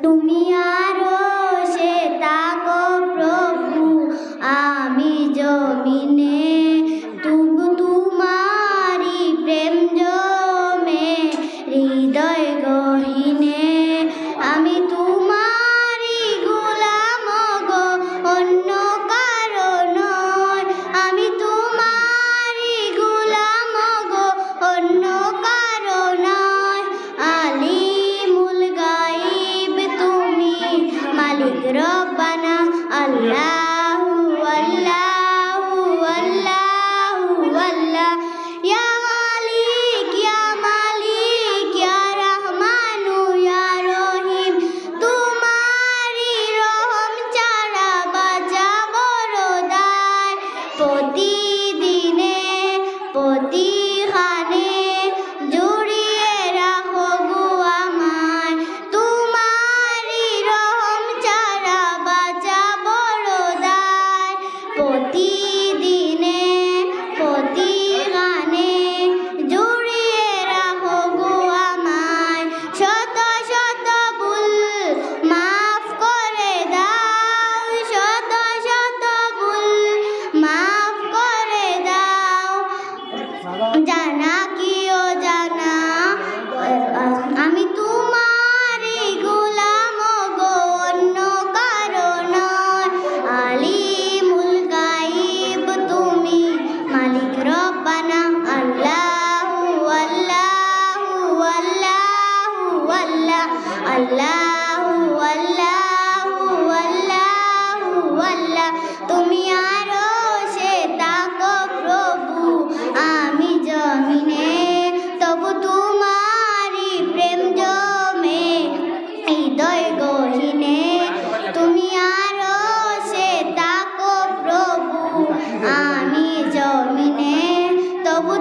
তুমি আরশে থাকো প্রভু, আমি জমিনে, তবু তোমারি প্রেম জমে হৃদয় গহীনে। আমি তোমারি গোলাম গো, অন্য কারো নয়। আমি তোমারি গোলাম গো, অন্য কারো নয়। আলিমুল গায়ব তুমি, মালিক রব্বানা। আল্লাহু আল্লাহু আল্লাহু আল্লাহ। ইয়া মালিক ইয়া মালিক ইয়া রহমানু ইয়া রহিম। তোমারি রহম ছাড়া বাঁচা বড় দায়। প্রতিদিনে প্রতিক্ষণে জুড়িয়ে রাখো গো আমায়। তোমারি রহম ছাড়া বাঁচা বড় দায়। প্রতিদিনে প্রতিক্ষণে জুড়িয়ে রাখো গো আমায়। শত শত ভুল মাফ করে দাও, শত শত ভুল মাফ করে দাও। জানা কি অজানা আমি তোমারি গোলাম গো, অন্য কারো নয়। আলিমুল গায়ব তুমি, মালিক রব্বানা। আল্লাহু আল্লাহু আল্লাহু আল্লাহ। আল্লাহু আল্লাহু আল্লাহু আল্লাহ। তুমি আরশে থাকো প্রভু, আমি জমিনে, তবু তোমারি প্রেম জমে হৃদয় গহীনে। তুমি আরশে থাকো প্রভু, আমি জমিনে, তবু